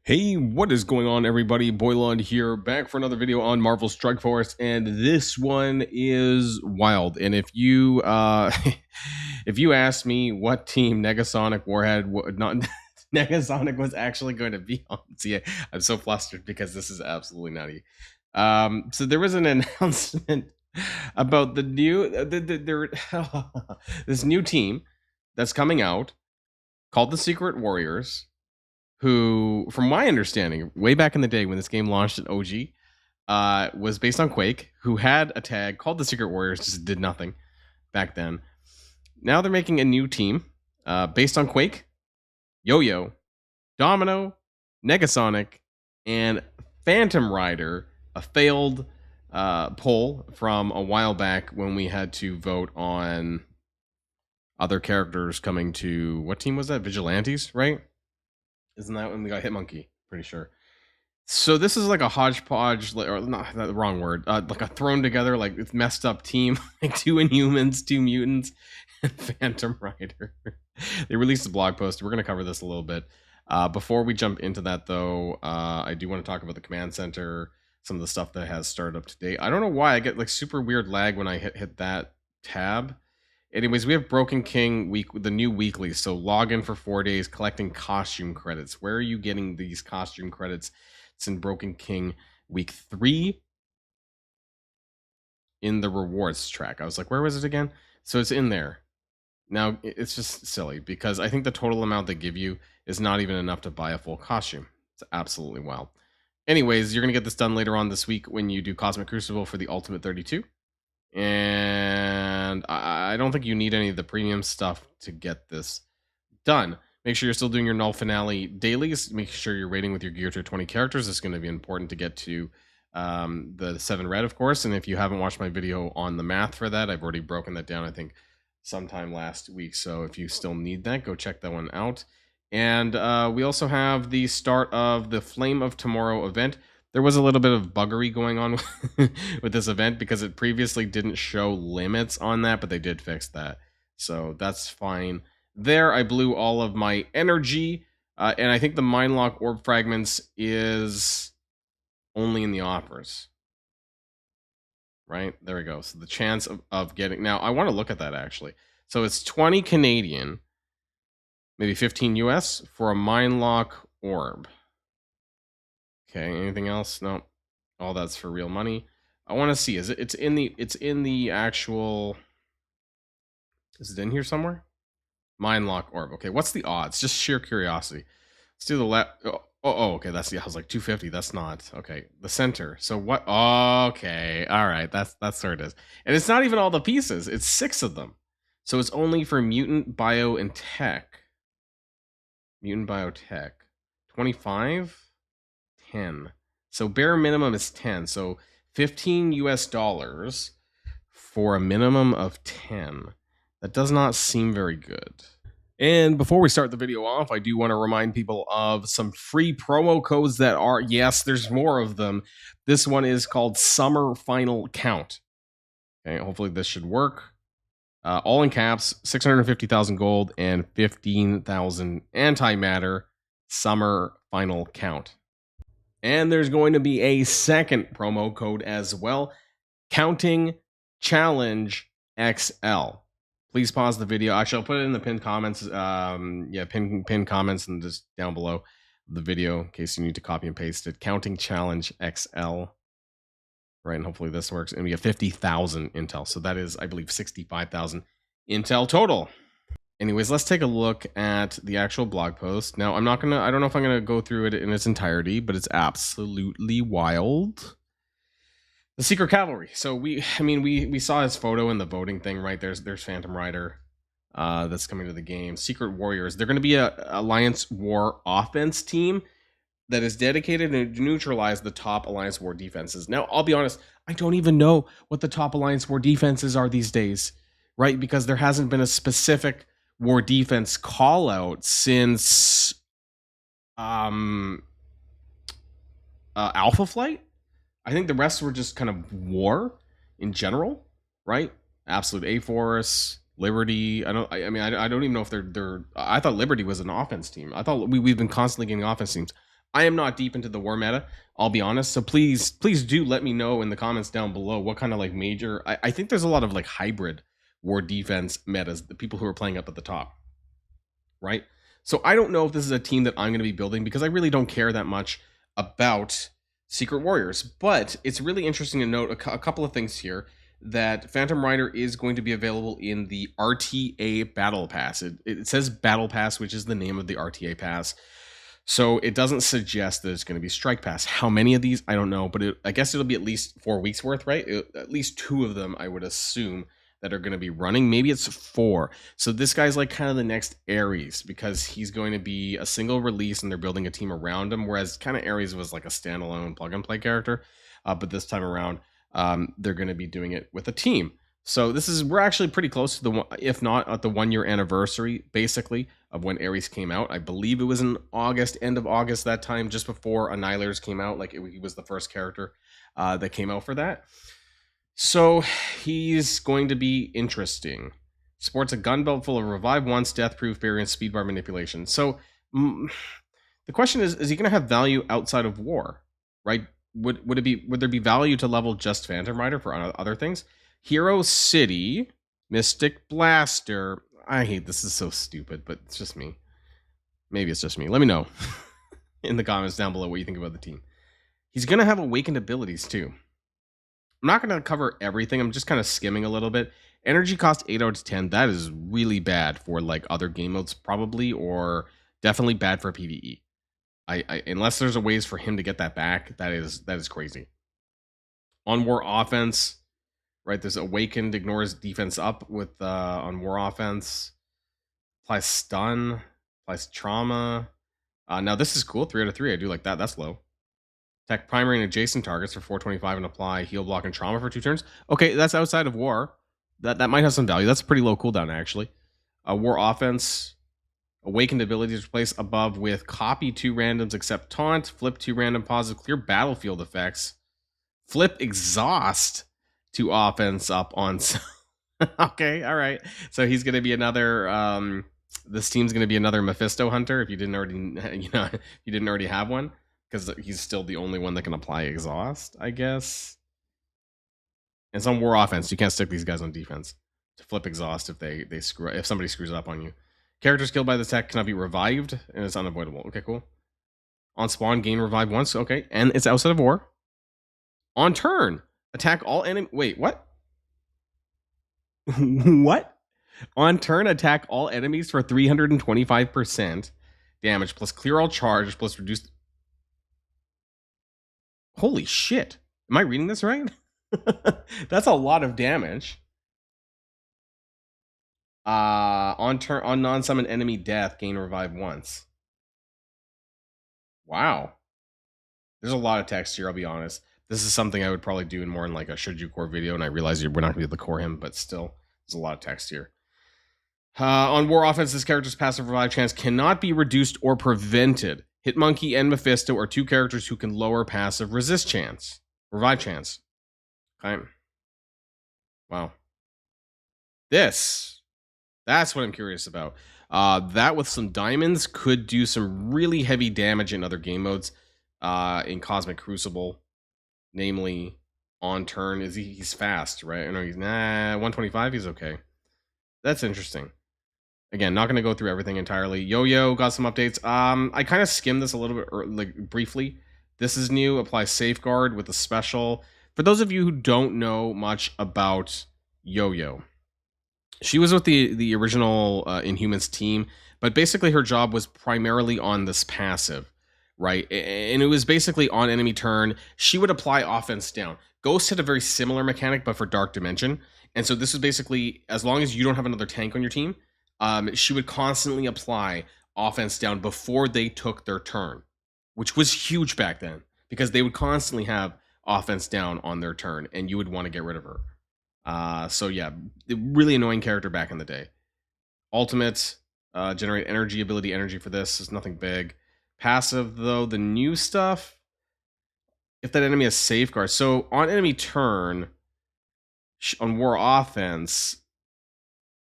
Hey, what is going on, everybody? Boilon here, back for another video on Marvel Strike Force, and this one is wild. And if you if you asked me what team Negasonic Warhead not Negasonic was actually going to be on, see, I'm so flustered because this is absolutely nutty. So there was an announcement about the new this new team that's coming out called the Secret Warriors, who, from my understanding, way back in the day when this game launched at OG, was based on Quake, who had a tag called the Secret Warriors, just did nothing back then. Now they're making a new team based on Quake, Yo-Yo, Domino, Negasonic, and Phantom Rider, a failed poll from a while back when we had to vote on other characters coming to, what team was that? Vigilantes, right? Isn't that when we got Hitmonkey? Pretty sure. So this is like a hodgepodge, or not the wrong word, like a thrown together, like it's messed up team, like 2 Inhumans, 2 mutants, and Phantom Rider. They released a blog post. We're going to cover this a little bit. Before we jump into that, though, I do want to talk about the command center, some of the stuff that has started up to date. I don't know why I get like super weird lag when I hit that tab. Anyways, we have Broken King week, the new weekly. So log in for 4 days, collecting costume credits. Where are you getting these costume credits? It's in Broken King week 3 in the rewards track. I was like, where was it again? So it's in there. Now, it's just silly because I think the total amount they give you is not even enough to buy a full costume. It's absolutely wild. Anyways, you're going to get this done later on this week when you do Cosmic Crucible for the Ultimate 32. And I don't think you need any of the premium stuff to get this done. Make sure you're still doing your null finale dailies. Make sure you're rating with your gear to 20 characters. It's going to be important to get to the 7 red, of course. And if you haven't watched my video on the math for that, I've already broken that down, I think, sometime last week. So if you still need that, go check that one out. And we also have the start of the Flame of Tomorrow event. There was a little bit of buggery going on with this event because it previously didn't show limits on that, but they did fix that. So that's fine. There, I blew all of my energy, and I think the Mindlock Orb Fragments is only in the offers. Right? There we go. So the chance of getting... Now, I want to look at that, actually. So it's 20 Canadian, maybe 15 US, for a Mindlock Orb. Okay, anything else? No. All that's for real money. I want to see. It's in the actual... Is it in here somewhere? Mindlock Orb. Okay, what's the odds? Just sheer curiosity. Let's do the left. Okay, that's the... I was like 250. That's not... Okay, the center. So what... Okay, all right. That's where it is. And it's not even all the pieces. It's 6 of them. So it's only for Mutant, Bio, and Tech. Mutant, Biotech. 25? 10. So bare minimum is 10. So 15 US dollars for a minimum of 10. That does not seem very good. And before we start the video off, I do want to remind people of some free promo codes that are, yes, there's more of them. This one is called Summer Final Count. Okay, hopefully this should work. All in caps, 650,000 gold and 15,000 antimatter. Summer Final Count. And there's going to be a second promo code as well. Counting Challenge XL. Please pause the video. Actually, I'll put it in the pinned comments. Pinned comments and just down below the video in case you need to copy and paste it. Counting Challenge XL. Right, and hopefully this works. And we have 50,000 intel. So that is, I believe, 65,000 intel total. Anyways, let's take a look at the actual blog post. Now, I don't know if I'm gonna go through it in its entirety, but it's absolutely wild. The Secret Cavalry. So we saw his photo in the voting thing, right? There's Phantom Rider that's coming to the game. Secret Warriors. They're gonna be a Alliance War offense team that is dedicated to neutralize the top Alliance War defenses. Now, I'll be honest, I don't even know what the top Alliance War defenses are these days, right? Because there hasn't been a specific war defense call out since Alpha Flight. I think the rest were just kind of war in general, right? Absolute A-Force, Liberty. I don't even know if they're I thought Liberty was an offense team. I thought we've been constantly getting offense teams. I am not deep into the war meta, I'll be honest. So please do let me know in the comments down below what kind of like major. I think there's a lot of like hybrid war defense metas, the people who are playing up at the top, right? So I don't know if this is a team that I'm going to be building because I really don't care that much about Secret Warriors. But it's really interesting to note a couple of things here, that Phantom Rider is going to be available in the RTA Battle Pass. It says Battle Pass, which is the name of the RTA Pass. So it doesn't suggest that it's going to be Strike Pass. How many of these? I don't know, but I guess it'll be at least 4 weeks worth, right? At least 2 of them, I would assume, that are going to be running. Maybe it's 4. So this guy's like kind of the next Ares, because he's going to be a single release and they're building a team around him, whereas kind of Ares was like a standalone plug and play character. But this time around, they're going to be doing it with a team. So we're actually pretty close to the one, if not at the 1-year anniversary, basically, of when Ares came out. I believe it was in August, end of August, that time, just before Annihilers came out. Like he was the first character that came out for that. So he's going to be interesting. Sports a gun belt full of revive once, death proof variants, speed bar manipulation. So the question is he going to have value outside of war, right? Would there be value to level just Phantom Rider for other things? Hero City, Mystic Blaster. I hate this. Is so stupid, but it's just me. Maybe it's just me. Let me know in the comments down below what you think about the team. He's going to have awakened abilities too. I'm not going to cover everything. I'm just kind of skimming a little bit. Energy cost 8 out of 10. That is really bad for like other game modes probably, or definitely bad for PvE. I unless there's a ways for him to get that back, that is crazy. On war offense, right? There's awakened, ignores defense up with on war offense. Applies stun, applies trauma. Now this is cool. 3 out of 3. I do like that. That's low. Attack primary and adjacent targets for 425 and apply heal, block, and trauma for 2 turns. Okay, that's outside of war. That might have some value. That's pretty low cooldown actually. War offense. Awakened abilities replace above with copy 2 randoms except taunt, flip 2 random pauses, clear battlefield effects, flip exhaust to offense up on. Okay, all right. So he's going to be another. This team's going to be another Mephisto hunter. If you didn't already have one, because he's still the only one that can apply exhaust, I guess. And some war offense, you can't stick these guys on defense to flip exhaust if somebody screws up on you. Characters killed by the tech cannot be revived, and it's unavoidable. Okay, cool. On spawn, gain revive once. Okay, and it's outside of war. On turn, attack all enemy. Wait, what? What? On turn, attack all enemies for 325% damage, plus clear all charge, plus reduce. Holy shit! Am I reading this right? That's a lot of damage. On turn, on non-summon enemy death, gain revive once. Wow. There's a lot of text here, I'll be honest. This is something I would probably do in more in like a should you core video, and I realize we're not going to be able to core him, but still, there's a lot of text here. On war offense, this character's passive revive chance cannot be reduced or prevented. Hitmonkey and Mephisto are 2 characters who can lower passive revive chance. Okay. Wow. That's what I'm curious about. That with some diamonds could do some really heavy damage in other game modes. In Cosmic Crucible, namely on turn. He's fast, right? No, he's 125. He's okay. That's interesting. Again, not going to go through everything entirely. Yo-Yo got some updates. I kind of skimmed this a little bit, like briefly. This is new. Apply Safeguard with a special. For those of you who don't know much about Yo-Yo, she was with the original Inhumans team, but basically her job was primarily on this passive, right? And it was basically on enemy turn. She would apply offense down. Ghost had a very similar mechanic, but for Dark Dimension. And so this was basically, as long as you don't have another tank on your team, she would constantly apply offense down before they took their turn, which was huge back then because they would constantly have offense down on their turn, and you would want to get rid of her. So yeah, really annoying character back in the day. Ultimate, generate energy for this is nothing big. Passive though, the new stuff, if that enemy has Safeguard. So on enemy turn, on war offense,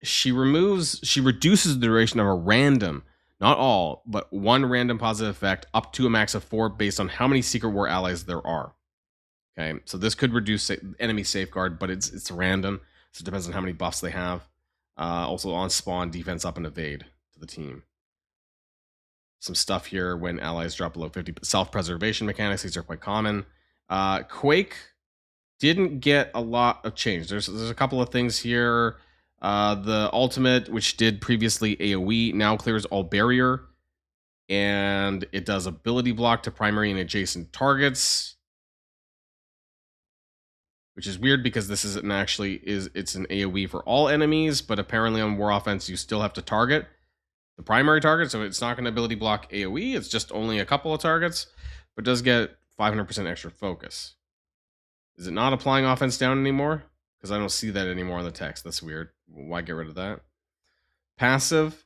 she reduces the duration of a random not all, but one random positive effect up to a max of 4 based on how many Secret War allies there are. Okay, so this could reduce enemy safeguard, but it's random, so it depends on how many buffs they have. Also on spawn, defense up and evade to the team. Some stuff here when allies drop below 50. Self-preservation mechanics, these are quite common. Quake didn't get a lot of change. There's a couple of things here. The ultimate, which did previously AoE, now clears all barrier, and it does ability block to primary and adjacent targets, which is weird because this isn't actually it's an AoE for all enemies, but apparently on War Offense you still have to target the primary target, so it's not going to ability block AoE. It's just only a couple of targets, but does get 500% extra focus. Is it not applying offense down anymore? Because I don't see that anymore on the text. That's weird. Why get rid of that? Passive.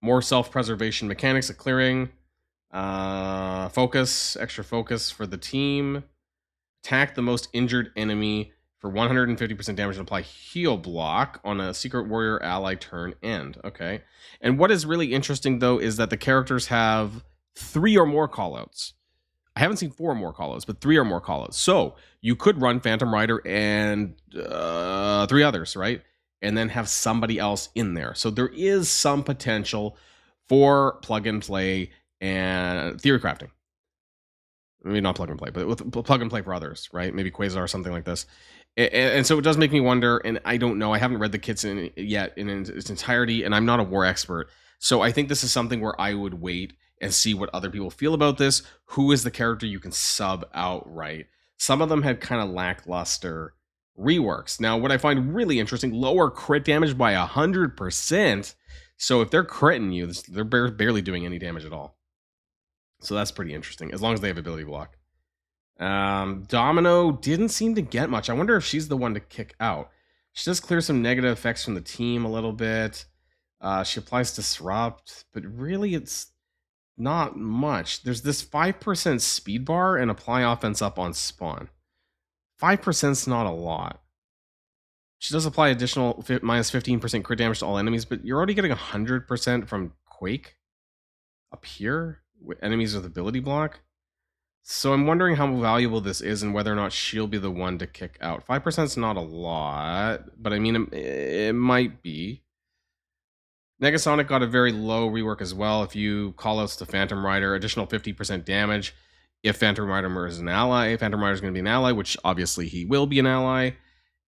More self-preservation mechanics of clearing. Focus. Extra focus for the team. Attack the most injured enemy for 150% damage and apply heal block on a Secret Warrior ally turn end. Okay. And what is really interesting, though, is that the characters have 3 or more callouts. I haven't seen 4 or more callouts, but 3 or more callouts. So you could run Phantom Rider and 3 others, right? And then have somebody else in there. So there is some potential for plug and play and theory crafting. Maybe not plug and play, but with plug and play for others, right? Maybe Quasar or something like this. And so it does make me wonder, and I don't know. I haven't read the kits yet in its entirety, and I'm not a war expert. So I think this is something where I would wait and see what other people feel about this. Who is the character you can sub outright? Some of them had kind of lackluster reworks. Now, what I find really interesting, lower crit damage by 100%. So if they're critting you, they're barely doing any damage at all. So that's pretty interesting, as long as they have ability block. Domino didn't seem to get much. I wonder if she's the one to kick out. She does clear some negative effects from the team a little bit. She applies Disrupt, but really it's not much. There's this 5% speed bar and apply offense up on spawn. 5% is not a lot. She does apply additional minus 15% crit damage to all enemies, but you're already getting 100% from Quake up here with enemies with ability block. So I'm wondering how valuable this is and whether or not she'll be the one to kick out. 5% is not a lot, but I mean, it might be. Negasonic got a very low rework as well. If you call outs to Phantom Rider, additional 50% damage. If Phantom Rider is an ally, Phantom Rider is going to be an ally, which obviously he will be an ally.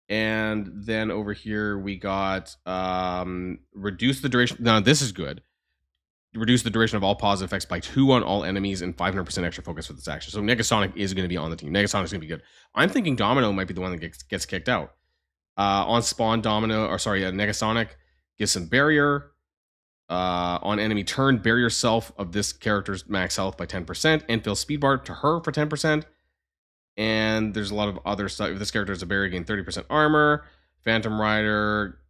And then over here we got reduce the duration. Now this is good. Reduce the duration of all positive effects by 2 on all enemies and 500% extra focus for this action. So Negasonic is going to be on the team. Negasonic's going to be good. I'm thinking Domino might be the one that gets kicked out. On spawn, Negasonic gives some barrier. On enemy turn, barrier self of this character's max health by 10% and fill speed bar to her for 10%. And there's a lot of other stuff. If this character is a barrier, gain 30% armor. Phantom Rider,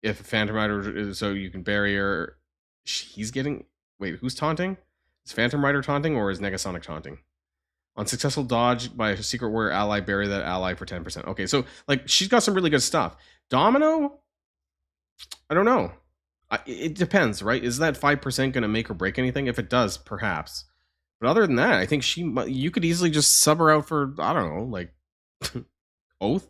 if Phantom Rider, so you can barrier. He's getting. Wait, who's taunting? Is Phantom Rider taunting or is Negasonic taunting? On successful dodge by a Secret Warrior ally, bury that ally for 10%. Okay, so like she's got some really good stuff. Domino, I don't know. It depends, right? Is that 5% going to make or break anything? If it does, perhaps. But other than that, I think you could easily just sub her out for, I don't know, like Oath.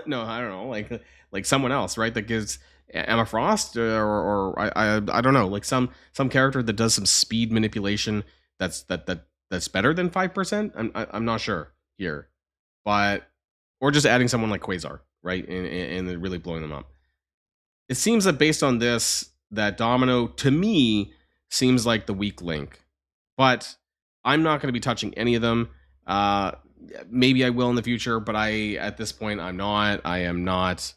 No, I don't know, like someone else, right? That gives Emma Frost or I don't know, like some character that does some speed manipulation that's better than 5%. I'm not sure here, but or just adding someone like Quasar, right, and really blowing them up. It seems that based on this, that Domino to me seems like the weak link, but I'm not going to be touching any of them. Maybe I will in the future, but at this point I'm not. I am not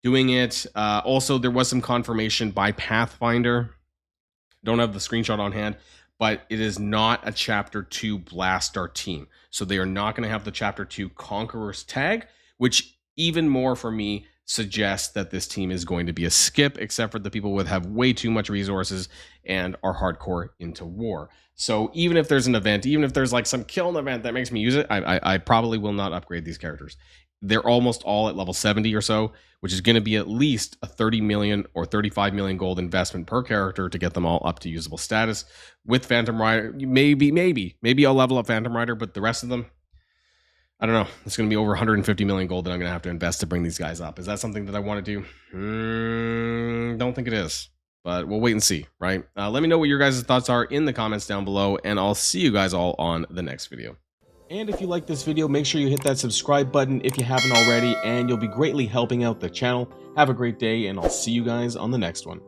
doing it. Also, there was some confirmation by Pathfinder. Don't have the screenshot on hand, but it is not a Chapter 2 Blast Our Team. So they are not going to have the Chapter 2 Conquerors tag, which even more for me suggests that this team is going to be a skip, except for the people who have way too much resources and are hardcore into war. So even if there's an event, even if there's like some killing event that makes me use it, I probably will not upgrade these characters. they're almost all at level 70 or so, which is going to be at least a 30 million or 35 million gold investment per character to get them all up to usable status. With Phantom Rider, maybe I'll level up Phantom Rider, but the rest of them, I don't know. It's going to be over 150 million gold that I'm going to have to invest to bring these guys up. Is that something that I want to do? Don't think it is, but we'll wait and see, right? Let me know what your guys' thoughts are in the comments down below, and I'll see you guys all on the next video. And if you like this video, make sure you hit that subscribe button if you haven't already, and you'll be greatly helping out the channel. Have a great day, and I'll see you guys on the next one.